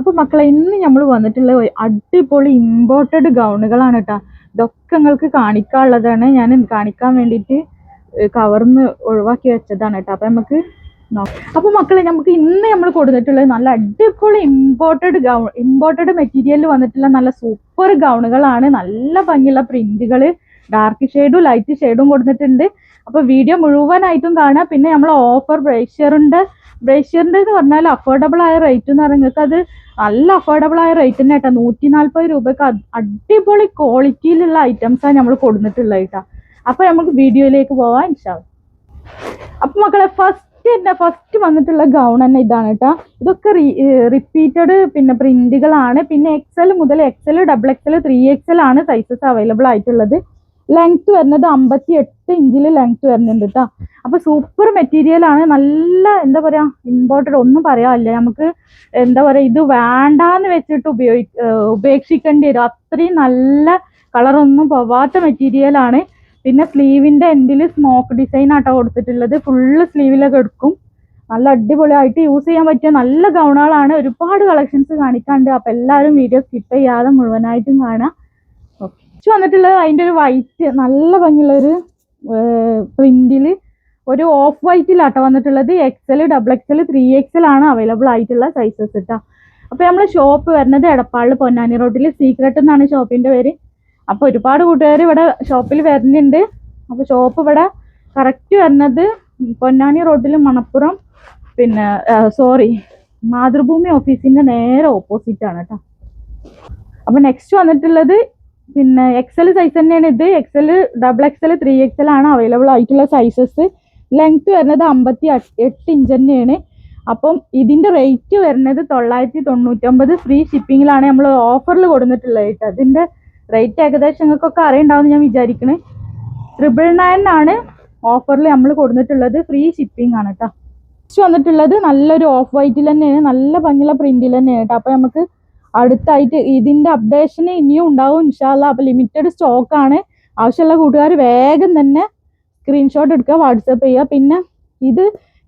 അപ്പോൾ മക്കളെ ഇന്ന് നമ്മൾ വന്നിട്ടുള്ള അടിപൊളി ഇമ്പോർട്ടഡ് ഗൗണുകളാണ് കേട്ടോ. ഇതൊക്കെ നിങ്ങൾക്ക് കാണിക്കാനുള്ളതാണ്. ഞാൻ കാണിക്കാൻ വേണ്ടിയിട്ട് കവർന്ന് ഒഴിവാക്കി വെച്ചതാണ് കേട്ടോ. അപ്പോൾ നമുക്ക് അപ്പോൾ മക്കളെ നമുക്ക് ഇന്ന് നമ്മൾ കൊടുത്തിട്ടുള്ളത് നല്ല അടിപൊളി ഇമ്പോർട്ടഡ് മെറ്റീരിയലിൽ വന്നിട്ടുള്ള നല്ല സൂപ്പർ ഗൗണുകളാണ്. നല്ല ഭംഗിയുള്ള പ്രിന്റുകൾ, ഡാർക്ക് ഷെയ്ഡും ലൈറ്റ് ഷെയ്ഡും കൊടുത്തിട്ടുണ്ട്. അപ്പോൾ വീഡിയോ മുഴുവനായിട്ടും കാണാം. പിന്നെ നമ്മൾ ഓഫർ ബ്രേഷ്യറിൻ്റെ എന്ന് പറഞ്ഞാൽ അഫോർഡബിൾ ആയ റേറ്റ് എന്ന് പറഞ്ഞാൽ നിങ്ങൾക്ക് അത് നല്ല അഫോർഡബിൾ ആയ റേറ്റ് തന്നെ കേട്ടോ. 140 രൂപയ്ക്ക് അടിപൊളി ക്വാളിറ്റിയിലുള്ള ഐറ്റംസാണ് നമ്മൾ കൊടുത്തിട്ടുള്ളത് കേട്ടോ. അപ്പോൾ നമുക്ക് വീഡിയോയിലേക്ക് പോവാം ഇൻഷാ അല്ലാഹ്. അപ്പോൾ മക്കളെ ഫസ്റ്റ് വന്നിട്ടുള്ള ഗൗൺ തന്നെ ഇതാണ് കേട്ടോ. ഇതൊക്കെ റിപ്പീറ്റഡ് പിന്നെ പ്രിന്റുകളാണ്. പിന്നെ XL മുതൽ XL, XXL, 3XL ആണ് സൈസസ് അവൈലബിൾ ആയിട്ടുള്ളത്. ലെങ്ത് വരുന്നത് 58 ഇഞ്ചിൽ ലെങ്ത് വരുന്നുണ്ട് കേട്ടോ. അപ്പോൾ സൂപ്പർ മെറ്റീരിയൽ ആണ്. നല്ല എന്താ പറയുക, ഇമ്പോർട്ടഡ് ഒന്നും പറയാനില്ല. നമുക്ക് എന്താ പറയുക, ഇത് വേണ്ടാന്ന് വെച്ചിട്ട് ഉപേക്ഷിക്കേണ്ടി വരും. അത്രയും നല്ല കളറൊന്നും പോവാത്ത മെറ്റീരിയലാണ്. പിന്നെ സ്ലീവിൻ്റെ എൻഡിൽ സ്മോക്ക് ഡിസൈൻ ആട്ടോ കൊടുത്തിട്ടുള്ളത്. ഫുള്ള് സ്ലീവിലൊക്കെ എടുക്കും. നല്ല അടിപൊളിയായിട്ട് യൂസ് ചെയ്യാൻ പറ്റിയ നല്ല ഗൗണുകളാണ്. ഒരുപാട് കളക്ഷൻസ് കാണിക്കാണ്ട്. അപ്പോൾ എല്ലാവരും വീഡിയോ സ്കിപ്പ് ചെയ്യാതെ മുഴുവനായിട്ടും കാണാം. ഓക്കെ, വന്നിട്ടുള്ളത് അതിൻ്റെ ഒരു വൈറ്റ് നല്ല ഭംഗിയുള്ളൊരു പ്രിന്റിൽ ഒരു ഓഫ് വൈറ്റിലാട്ടോ വന്നിട്ടുള്ളത്. XL, XXL, 3XL ആണ് അവൈലബിൾ ആയിട്ടുള്ള സൈസസ് കേട്ടോ. അപ്പോൾ നമ്മൾ ഷോപ്പ് വരുന്നത് എടപ്പാളിൽ പൊന്നാനി റോഡിൽ സീക്രട്ട് എന്നാണ് ഷോപ്പിൻ്റെ പേര്. അപ്പോൾ ഒരുപാട് കൂട്ടുകാർ ഇവിടെ ഷോപ്പിൽ വരുന്നുണ്ട്. അപ്പോൾ ഷോപ്പ് ഇവിടെ കറക്റ്റ് വരുന്നത് പൊന്നാനി റോഡിൽ മണപ്പുറം പിന്നെ മാതൃഭൂമി ഓഫീസിൻ്റെ നേരെ ഓപ്പോസിറ്റ് ആണ് കേട്ടോ. അപ്പോൾ നെക്സ്റ്റ് വന്നിട്ടുള്ളത് പിന്നെ XL സൈസ് തന്നെയാണ് ഇത്. XL, XXL, 3XL ആണ് അവൈലബിൾ ആയിട്ടുള്ള സൈസസ്. ലെങ്ത് വരുന്നത് 58 ഇഞ്ച് തന്നെയാണ്. അപ്പം ഇതിൻ്റെ റേറ്റ് വരുന്നത് 999. ഫ്രീ ഷിപ്പിങ്ങിലാണ് നമ്മൾ ഓഫറിൽ കൊടുത്തിട്ടുള്ളത് കേട്ടോ. അതിൻ്റെ റേറ്റ് ഏകദേശം നിങ്ങൾക്കൊക്കെ അറിയുണ്ടാവുമെന്ന് ഞാൻ വിചാരിക്കണേ. 999 ആണ് ഓഫറിൽ നമ്മൾ കൊടുത്തിട്ടുള്ളത്. ഫ്രീ ഷിപ്പിംഗ് ആണ് കേട്ടോ. നെക്സ്റ്റ് വന്നിട്ടുള്ളത് നല്ലൊരു ഓഫ് വൈറ്റിൽ തന്നെയാണ്, നല്ല ഭംഗിയുള്ള പ്രിന്റിൽ തന്നെയാണ് കേട്ടോ. അപ്പോൾ നമുക്ക് അടുത്തായിട്ട് ഇതിൻ്റെ അപ്ഡേഷൻ ഇനിയും ഉണ്ടാവും ഇൻഷാ അല്ലാഹ്. അപ്പോൾ ലിമിറ്റഡ് സ്റ്റോക്കാണ്. ആവശ്യമുള്ള കൂട്ടുകാർ വേഗം തന്നെ സ്ക്രീൻഷോട്ട് എടുക്കുക, വാട്സപ്പ് ചെയ്യുക. പിന്നെ ഇത്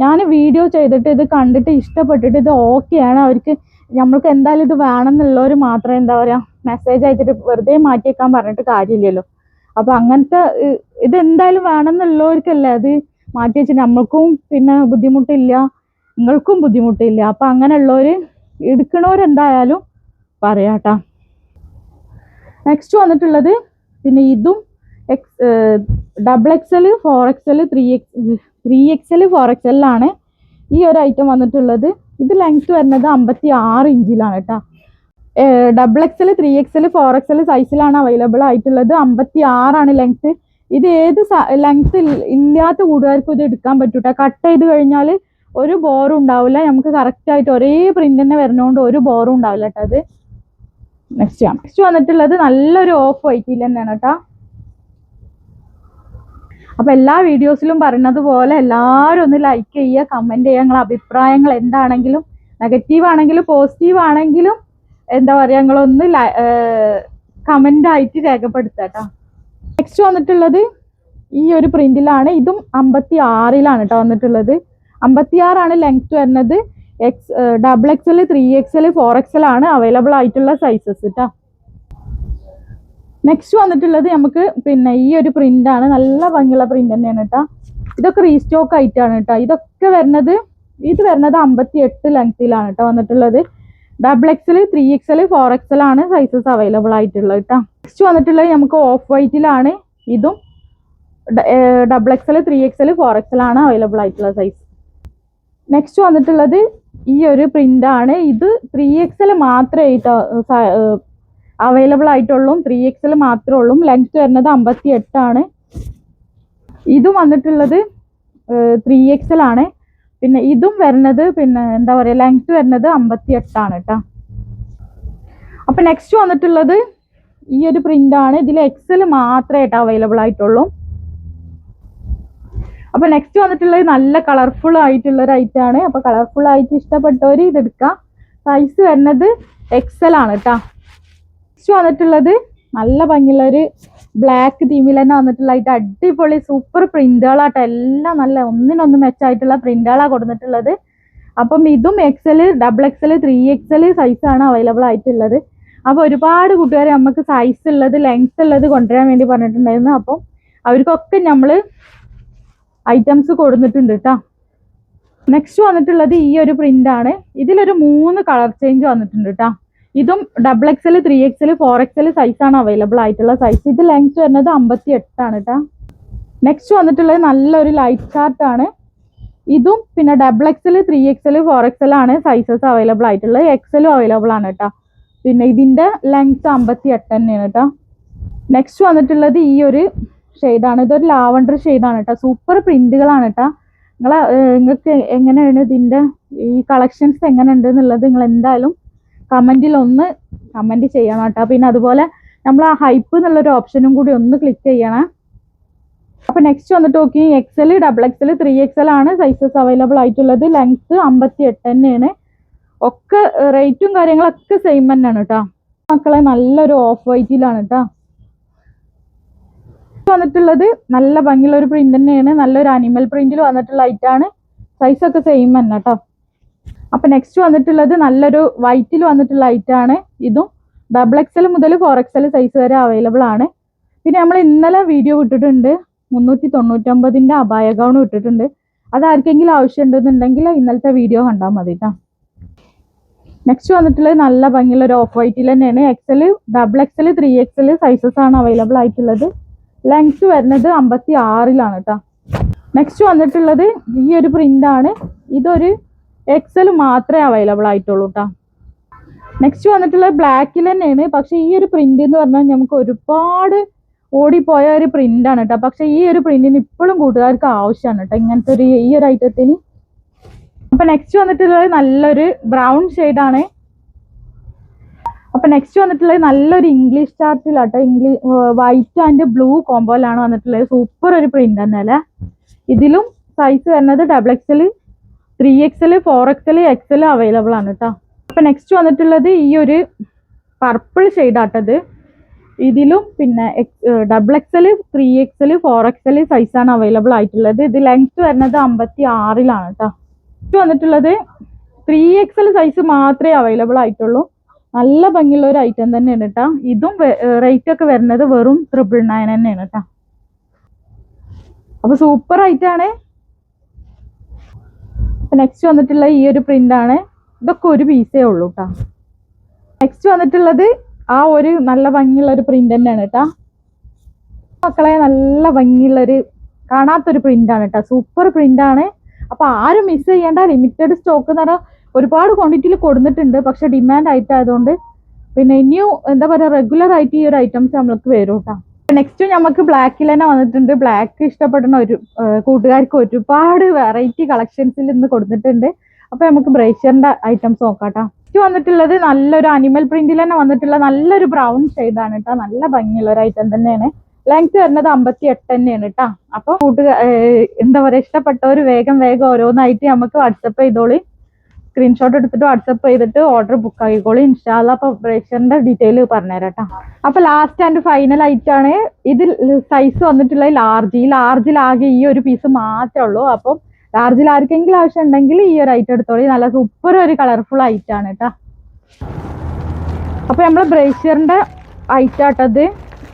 ഞാൻ വീഡിയോ ചെയ്തിട്ട് ഇത് കണ്ടിട്ട് ഇഷ്ടപ്പെട്ടിട്ട് ഇത് ഓക്കെയാണ്, അവർക്ക് നമ്മൾക്ക് എന്തായാലും ഇത് വേണമെന്നുള്ളവർ മാത്രം എന്താ പറയുക മെസ്സേജ് അയച്ചിട്ട് വെറുതെ മാറ്റി വെക്കാൻ പറഞ്ഞിട്ട് കാര്യമില്ലല്ലോ. അപ്പോൾ അങ്ങനത്തെ ഇത് എന്തായാലും വേണമെന്നുള്ളവർക്കല്ലേ അത് മാറ്റി വെച്ചിട്ട് നമ്മൾക്കും പിന്നെ ബുദ്ധിമുട്ടില്ല, നിങ്ങൾക്കും ബുദ്ധിമുട്ടില്ല. അപ്പോൾ അങ്ങനെയുള്ളവർ എടുക്കണവരെന്തായാലും പറയാട്ടോ. നെക്സ്റ്റ് വന്നിട്ടുള്ളത് പിന്നെ ഇതും XXL, 4XL, 3XL, 4XL ആണ് ഈ ഒരു ഐറ്റം വന്നിട്ടുള്ളത്. ഇത് ലെങ്ത് വരുന്നത് 56 ഇഞ്ചിലാണ് കേട്ടോ. XXL, 3XL, 4XL സൈസിലാണ് അവൈലബിൾ ആയിട്ടുള്ളത്. 56 ആണ് ലെങ്ത്. ഇത് ഏത് ലെങ്ത് ഇല്ലാത്ത കൂട്ടുകാർക്കും ഇത് എടുക്കാൻ പറ്റൂട്ടോ. കട്ട് ചെയ്ത് കഴിഞ്ഞാൽ ഒരു ബോറും ഉണ്ടാവില്ല. നമുക്ക് കറക്റ്റായിട്ട് ഒരേ പ്രിന്റ് തന്നെ വരുന്നതുകൊണ്ട് ഒരു ബോറും ഉണ്ടാവില്ല കേട്ടോ. അത് നെക്സ്റ്റ് വന്നിട്ടുള്ളത് നല്ലൊരു ഓഫ് വൈറ്റിൽ തന്നെയാണ് കേട്ടോ. അപ്പോൾ എല്ലാ വീഡിയോസിലും പറയുന്നത് പോലെ എല്ലാവരും ഒന്ന് ലൈക്ക് ചെയ്യുക, കമൻറ്റ് ചെയ്യുക. നിങ്ങളുടെ അഭിപ്രായങ്ങൾ എന്താണെങ്കിലും, നെഗറ്റീവ് ആണെങ്കിലും പോസിറ്റീവ് ആണെങ്കിലും എന്താ പറയുക, നിങ്ങളൊന്ന് കമൻ്റ് ആയിട്ട് രേഖപ്പെടുത്തുക കേട്ടോ. നെക്സ്റ്റ് വന്നിട്ടുള്ളത് ഈ ഒരു പ്രിന്റിലാണ്. ഇതും 56 കേട്ടോ വന്നിട്ടുള്ളത്. 56 ആണ് ലെങ്ത് വരുന്നത്. XXL, 3XL, 4XL ആണ് അവൈലബിൾ ആയിട്ടുള്ള സൈസസ് കേട്ടോ. നെക്സ്റ്റ് വന്നിട്ടുള്ളത് നമുക്ക് പിന്നെ ഈ ഒരു പ്രിന്റാണ്. നല്ല ഭംഗിയുള്ള പ്രിന്റ് തന്നെയാണ് കേട്ടോ. ഇതൊക്കെ റീസ്റ്റോക്ക് ആയിട്ടാണ് കേട്ടോ. ഇത് വരുന്നത് 58 ലെങ്ത്തിലാണ് കേട്ടോ വന്നിട്ടുള്ളത്. XXL, 3XL, 4XL ആണ് സൈസസ് അവൈലബിൾ ആയിട്ടുള്ളത് കേട്ടോ. നെക്സ്റ്റ് വന്നിട്ടുള്ളത് നമുക്ക് ഓഫ് വൈറ്റിലാണ്. ഇതും XXL, 3XL, 4XL ആണ് അവൈലബിൾ ആയിട്ടുള്ള സൈസ്. നെക്സ്റ്റ് വന്നിട്ടുള്ളത് ഈ ഒരു പ്രിന്റാണ്. ഇത് 3XL മാത്രമേ അവൈലബിൾ ആയിട്ടുള്ളൂ. 3XL മാത്രമേ ഉള്ളൂ. ലെങ്ത് വരുന്നത് 58 ആണ്. ഇതും വന്നിട്ടുള്ളത് 3XL ആണ്. പിന്നെ ഇതും വരുന്നത് പിന്നെ എന്താ പറയുക ലെങ്ത് വരുന്നത് 58 ആണ് കേട്ടോ. അപ്പം നെക്സ്റ്റ് വന്നിട്ടുള്ളത് ഈ ഒരു പ്രിന്റാണ്. ഇതിൽ XL മാത്രമേ കേട്ടോ അവൈലബിൾ ആയിട്ടുള്ളൂ. അപ്പോൾ നെക്സ്റ്റ് വന്നിട്ടുള്ളത് നല്ല കളർഫുൾ ആയിട്ടുള്ളൊരു ഐറ്റമാണ്. അപ്പോൾ കളർഫുൾ ആയിട്ട് ഇഷ്ടപ്പെട്ടവർ ഇതെടുക്കുക. സൈസ് വരുന്നത് XL ആണ് കേട്ടോ. നെക്സ്റ്റ് വന്നിട്ടുള്ളത് നല്ല ഭംഗിയുള്ളൊരു ബ്ലാക്ക് തീമിൽ തന്നെ വന്നിട്ടുള്ളതായിട്ട് അടിപൊളി സൂപ്പർ പ്രിന്റുകളാട്ടോ. എല്ലാം നല്ല ഒന്നിനൊന്ന് മെച്ചായിട്ടുള്ള പ്രിന്റുകളാണ് കൊടുത്തിട്ടുള്ളത്. അപ്പം ഇതും XL, XXL, 3XL സൈസാണ് അവൈലബിൾ ആയിട്ടുള്ളത്. അപ്പോൾ ഒരുപാട് കൂട്ടുകാർ നമുക്ക് സൈസ് ഉള്ളത്, ലെങ്ത് ഉള്ളത് കൊണ്ടുവരാൻ വേണ്ടി പറഞ്ഞിട്ടുണ്ടായിരുന്നു. അപ്പം അവർക്കൊക്കെ നമ്മൾ ഐറ്റംസ് കൊടുത്തിട്ടുണ്ട് കേട്ടോ. നെക്സ്റ്റ് വന്നിട്ടുള്ളത് ഈ ഒരു പ്രിൻ്റാണ്. ഇതിലൊരു 3 കളർ ചേഞ്ച് വന്നിട്ടുണ്ട് കേട്ടോ. ഇതും XXL, 3XL, 4XL സൈസാണ് അവൈലബിൾ ആയിട്ടുള്ള സൈസ്. ഇത് ലെങ്ത് വരുന്നത് 58 ആണ് കേട്ടോ. നെക്സ്റ്റ് വന്നിട്ടുള്ളത് നല്ലൊരു ലൈറ്റ് ചാർട്ടാണ്. ഇതും പിന്നെ XXL, 3XL, 4XL ആണ് സൈസസ് അവൈലബിൾ ആയിട്ടുള്ളത്. XL അവൈലബിൾ ആണ് കേട്ടോ. പിന്നെ ഇതിൻ്റെ ലെങ്ത് 58 തന്നെയാണ് കേട്ടോ. നെക്സ്റ്റ് വന്നിട്ടുള്ളത് ഈ ഒരു ഷെയ്ഡാണ്. ഇതൊരു ലാവണ്ടർ ഷെയ്ഡാണ് കേട്ടോ. സൂപ്പർ പ്രിന്റുകളാണ് കേട്ടോ. നിങ്ങൾക്ക് എങ്ങനെയാണ് ഇതിൻ്റെ ഈ കളക്ഷൻസ് എങ്ങനെ ഉണ്ട് എന്നുള്ളത് നിങ്ങൾ എന്തായാലും കമൻറ്റിൽ ഒന്ന് കമൻറ്റ് ചെയ്യണം കേട്ടോ. പിന്നെ അതുപോലെ നമ്മൾ ആ ഹൈപ്പ് എന്നുള്ളൊരു ഓപ്ഷനും കൂടി ഒന്ന് ക്ലിക്ക് ചെയ്യണം. അപ്പോൾ നെക്സ്റ്റ് വന്നിട്ട് നോക്കി XL, XXL, 3XL ആണ് സൈസസ് അവൈലബിൾ ആയിട്ടുള്ളത്. ലെങ്ത് 58 തന്നെയാണ്. ഒക്കെ റേറ്റും കാര്യങ്ങളൊക്കെ സെയിം തന്നെയാണ് കേട്ടോ. മക്കളെ നല്ലൊരു ഓഫ് വൈറ്റിലാണ് കേട്ടോ വന്നിട്ടുള്ളത്. നല്ല ഭംഗിയുള്ള ഒരു പ്രിന്റ് തന്നെയാണ്. നല്ലൊരു അനിമൽ പ്രിന്റിൽ വന്നിട്ടുള്ള ഐറ്റാണ്. സൈസൊക്കെ സെയിം തന്നെ കേട്ടോ. അപ്പം നെക്സ്റ്റ് വന്നിട്ടുള്ളത് നല്ലൊരു വൈറ്റിൽ വന്നിട്ടുള്ള ഐറ്റാണ്. ഇതും XXL മുതൽ 4XL സൈസ് വരെ അവൈലബിൾ ആണ്. പിന്നെ നമ്മൾ ഇന്നലെ വീഡിയോ വിട്ടിട്ടുണ്ട് 399ൻ്റെ അബായ ഗൗൺ വിട്ടിട്ടുണ്ട്. അതാർക്കെങ്കിലും ആവശ്യം ഉണ്ടെന്നുണ്ടെങ്കിൽ ഇന്നലത്തെ വീഡിയോ കണ്ടാൽ മതി കേട്ടോ. നെക്സ്റ്റ് വന്നിട്ടുള്ളത് നല്ല ഭംഗിയുള്ള ഒരു ഓഫ് വൈറ്റിൽ തന്നെയാണ്. XL, XXL, 3XL സൈസസ് ആണ് അവൈലബിൾ ആയിട്ടുള്ളത്. ലെങ്ത് വരുന്നത് 56ലാണ് കേട്ടോ. നെക്സ്റ്റ് വന്നിട്ടുള്ളത് ഈ ഒരു പ്രിൻ്റാണ്. ഇതൊരു XL മാത്രമേ അവൈലബിൾ ആയിട്ടുള്ളൂ കേട്ടോ. നെക്സ്റ്റ് വന്നിട്ടുള്ളത് ബ്ലാക്കിൽ തന്നെയാണ്. പക്ഷേ ഈ ഒരു പ്രിന്റ് എന്ന് പറഞ്ഞാൽ നമുക്ക് ഒരുപാട് ഓടിപ്പോയ ഒരു പ്രിന്റാണ് കേട്ടോ. പക്ഷേ ഈ ഒരു പ്രിന്റിന് ഇപ്പോഴും കൂട്ടുകാർക്ക് ആവശ്യമാണ് കേട്ടോ ഇങ്ങനത്തെ ഈ ഒരു ഐറ്റത്തിന്. അപ്പം നെക്സ്റ്റ് വന്നിട്ടുള്ളത് നല്ലൊരു ബ്രൗൺ ഷെയ്ഡാണ്. അപ്പം നെക്സ്റ്റ് വന്നിട്ടുള്ളത് നല്ലൊരു ഇംഗ്ലീഷ് ചാർട്ടിലാട്ടോ. വൈറ്റ് ആൻഡ് ബ്ലൂ കോമ്പോയിലാണ് വന്നിട്ടുള്ളത്. സൂപ്പർ ഒരു പ്രിന്റ് തന്നെ അല്ലേ. ഇതിലും സൈസ് വരുന്നത് XXL, 3XL, 4XL, XL available ആണ് കേട്ടോ. അപ്പം നെക്സ്റ്റ് വന്നിട്ടുള്ളത് ഈ ഒരു പർപ്പിൾ ഷെയ്ഡാട്ടത്. ഇതിലും പിന്നെ XXL, 3XL, 4XL സൈസാണ് അവൈലബിൾ ആയിട്ടുള്ളത്. ഇത് ലെങ്ത് വരുന്നത് 56ലാണ് കേട്ടോ. ഇത് വന്നിട്ടുള്ളത് 3XL സൈസ് മാത്രമേ അവൈലബിൾ ആയിട്ടുള്ളൂ. നല്ല ഭംഗിയുള്ള ഒരു ഐറ്റം തന്നെയാണ് കേട്ടോ. ഇതും റേറ്റ് ഒക്കെ വരുന്നത് വെറും 999 തന്നെയാണ് കേട്ടോ. അപ്പൊ സൂപ്പർ ഐറ്റാണ്. നെക്സ്റ്റ് വന്നിട്ടുള്ള ഈ ഒരു പ്രിന്റാണ്. ഇതൊക്കെ ഒരു പീസേ ഉള്ളൂ കേട്ടോ. നെക്സ്റ്റ് വന്നിട്ടുള്ളത് ആ ഒരു നല്ല ഭംഗിയുള്ള ഒരു പ്രിന്റ് തന്നെയാണ് കേട്ടോ. മക്കളെ നല്ല ഭംഗിയുള്ളൊരു കാണാത്തൊരു പ്രിന്റാണ് കേട്ടോ. സൂപ്പർ പ്രിന്റാണ്. അപ്പൊ ആരും മിസ് ചെയ്യേണ്ട. ലിമിറ്റഡ് സ്റ്റോക്ക് എന്ന് പറഞ്ഞാൽ ഒരുപാട് ക്വാണ്ടിറ്റിയിൽ കൊടുത്തിട്ടുണ്ട്. പക്ഷെ ഡിമാൻഡ് ആയിട്ടായതുകൊണ്ട് പിന്നെ ഇനിയും എന്താ പറയുക റെഗുലർ ആയിട്ട് ഈ ഒരു ഐറ്റംസ് നമ്മൾക്ക് വരും കേട്ടോ. നെക്സ്റ്റ് നമുക്ക് ബ്ലാക്കിൽ തന്നെ വന്നിട്ടുണ്ട്. ബ്ലാക്ക് ഇഷ്ടപ്പെടുന്ന ഒരു കൂട്ടുകാർക്ക് ഒരുപാട് വെറൈറ്റി കളക്ഷൻസിൽ ഇന്ന് കൊടുത്തിട്ടുണ്ട്. അപ്പൊ നമുക്ക് ബ്രേഷ്യറിന്റെ ഐറ്റംസ് നോക്കാം കേട്ടോ. നെക്സ്റ്റ് വന്നിട്ടുള്ളത് നല്ലൊരു അനിമൽ പ്രിന്റിൽ തന്നെ വന്നിട്ടുള്ള നല്ലൊരു ബ്രൗൺ ഷെയ്ഡാണ് കേട്ടോ. നല്ല ഭംഗിയുള്ള ഒരു ഐറ്റം തന്നെയാണ്. ലെങ്ത് വരുന്നത് 58 തന്നെയാണ് കേട്ടോ. അപ്പൊ എന്താ പറയുക ഇഷ്ടപ്പെട്ടവർ വേഗം ഓരോന്നായിട്ട് നമുക്ക് വാട്സപ്പ് ചെയ്തോളി. സ്ക്രീൻഷോട്ട് എടുത്തിട്ട് വാട്സപ്പ് ചെയ്തിട്ട് ഓർഡർ ബുക്ക് ആക്കിക്കോളി. ഇൻഷാല്ല. അപ്പൊ ബ്രേഷ്യറിന്റെ ഡീറ്റെയിൽ പറഞ്ഞുതരാം കേട്ടോ. അപ്പൊ ലാസ്റ്റ് ആൻഡ് ഫൈനൽ ആയിട്ടാണ് ഇതിൽ സൈസ് വന്നിട്ടുള്ള ലാർജിലാകെ ഈ ഒരു പീസ് മാത്രമേ ഉള്ളൂ. അപ്പം ലാർജിൽ ആർക്കെങ്കിലും ആവശ്യം ഉണ്ടെങ്കിൽ ഈ ഒരു ഐറ്റം എടുത്തോളി. നല്ല സൂപ്പർ ഒരു കളർഫുൾ ഐറ്റാണ് കേട്ടോ. അപ്പൊ നമ്മള് ബ്രേഷ്യറിന്റെ ഐറ്റാട്ടത്.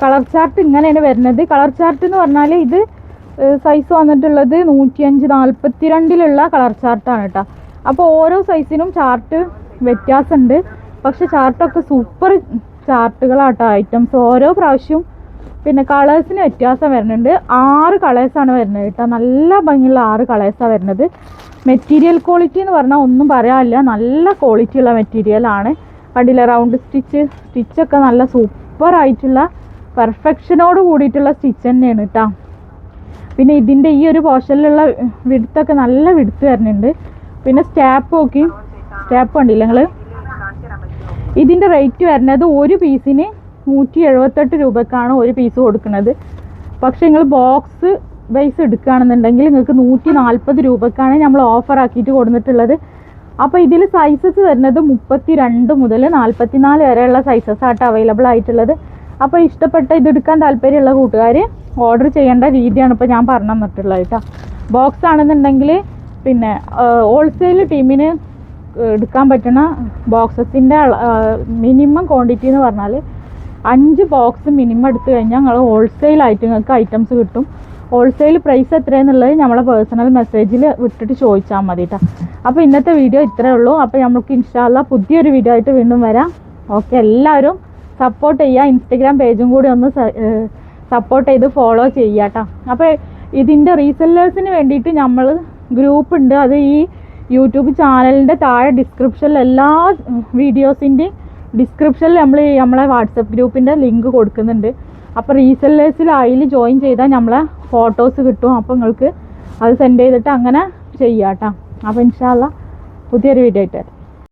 കളർ ചാർട്ട് ഇങ്ങനെയാണ് വരുന്നത്. കളർ ചാർട്ട് എന്ന് പറഞ്ഞാൽ ഇത് സൈസ് വന്നിട്ടുള്ളത് 105-42 കളർ ചാർട്ടാണ് കേട്ടോ. അപ്പോൾ ഓരോ സൈസിനും ചാർട്ട് വ്യത്യാസമുണ്ട്. പക്ഷെ ചാർട്ടൊക്കെ സൂപ്പർ ചാർട്ടുകളാട്ടോ ഐറ്റംസ്. ഓരോ പ്രാവശ്യവും പിന്നെ കളേഴ്സിന് വ്യത്യാസം വരുന്നുണ്ട്. 6 കളേഴ്സാണ് വരുന്നത് കേട്ടോ. നല്ല ഭംഗിയുള്ള 6 കളേഴ്സാണ് വരുന്നത്. മെറ്റീരിയൽ ക്വാളിറ്റി എന്ന് പറഞ്ഞാൽ ഒന്നും പറയാനില്ല. നല്ല ക്വാളിറ്റി ഉള്ള മെറ്റീരിയലാണ്. കണ്ടില്ല റൗണ്ട് സ്റ്റിച്ചൊക്കെ നല്ല സൂപ്പർ ആയിട്ടുള്ള പെർഫെക്ഷനോട് കൂടിയിട്ടുള്ള സ്റ്റിച്ച് തന്നെയാണ് കേട്ടോ. പിന്നെ ഇതിൻ്റെ ഈ ഒരു പോർഷനിലുള്ള വിടുത്തൊക്കെ നല്ല വിടുത്ത് വരുന്നുണ്ട്. പിന്നെ സ്റ്റാപ്പ് നോക്കി, സ്റ്റാപ്പ് കണ്ടില്ല നിങ്ങൾ. ഇതിൻ്റെ റേറ്റ് വരുന്നത് ഒരു പീസിന് 178 രൂപക്കാണ് ഒരു പീസ് കൊടുക്കുന്നത്. പക്ഷെ നിങ്ങൾ ബോക്സ് ബേസ് എടുക്കുകയാണെന്നുണ്ടെങ്കിൽ നിങ്ങൾക്ക് 140 രൂപക്കാണ് നമ്മൾ ഓഫർ ആക്കിയിട്ട് കൊടുത്തിട്ടുള്ളത്. അപ്പോൾ ഇതിൽ സൈസസ് വരുന്നത് 32 മുതൽ 44 വരെയുള്ള സൈസസ് ആയിട്ട് അവൈലബിൾ ആയിട്ടുള്ളത്. അപ്പോൾ ഇഷ്ടപ്പെട്ട ഇതെടുക്കാൻ താല്പര്യമുള്ള കൂട്ടുകാർ ഓർഡർ ചെയ്യേണ്ട രീതിയാണ് ഇപ്പോൾ ഞാൻ പറഞ്ഞു തന്നിട്ടുള്ളത് കേട്ടോ. ബോക്സ് ആണെന്നുണ്ടെങ്കിൽ പിന്നെ ഹോൾസെയിൽ ടീമിന് എടുക്കാൻ പറ്റുന്ന ബോക്സസിൻ്റെ മിനിമം ക്വാണ്ടിറ്റി എന്ന് പറഞ്ഞാൽ 5 ബോക്സ് മിനിമം എടുത്തു കഴിഞ്ഞാൽ നിങ്ങൾ ഹോൾസെയിലായിട്ട് നിങ്ങൾക്ക് ഐറ്റംസ് കിട്ടും. ഹോൾസെയിൽ പ്രൈസ് എത്രയെന്നുള്ളത് നമ്മളെ പേഴ്സണൽ മെസ്സേജിൽ വിട്ടിട്ട് ചോദിച്ചാൽ മതി കേട്ടോ. അപ്പോൾ ഇന്നത്തെ വീഡിയോ ഇത്രയേ ഉള്ളൂ. അപ്പോൾ നമുക്ക് ഇൻഷാ അല്ലാ പുതിയൊരു വീഡിയോ ആയിട്ട് വീണ്ടും വരാം. ഓക്കെ, എല്ലാവരും സപ്പോർട്ട് ചെയ്യുക. ഇൻസ്റ്റഗ്രാം പേജും കൂടി ഒന്ന് സപ്പോർട്ട് ചെയ്ത് ഫോളോ ചെയ്യുക കേട്ടോ. അപ്പോൾ ഇതിൻ്റെ റീസെല്ലേഴ്സിന് വേണ്ടിയിട്ട് നമ്മൾ ഗ്രൂപ്പ് ഉണ്ട്. അത് ഈ യൂട്യൂബ് ചാനലിൻ്റെ താഴെ ഡിസ്ക്രിപ്ഷനിൽ എല്ലാ വീഡിയോസിൻ്റെയും ഡിസ്ക്രിപ്ഷനിൽ നമ്മളെ വാട്സപ്പ് ഗ്രൂപ്പിൻ്റെ ലിങ്ക് കൊടുക്കുന്നുണ്ട്. അപ്പോൾ റീസെല്ലേഴ്സിൽ അതിൽ ജോയിൻ ചെയ്താൽ നമ്മളെ ഫോട്ടോസ് കിട്ടും. അപ്പോൾ നിങ്ങൾക്ക് അത് സെൻഡ് ചെയ്തിട്ട് അങ്ങനെ ചെയ്യാം കേട്ടോ. അപ്പോൾ ഇൻഷാ അല്ലാ പുതിയൊരു വീഡിയോ ആയിട്ട്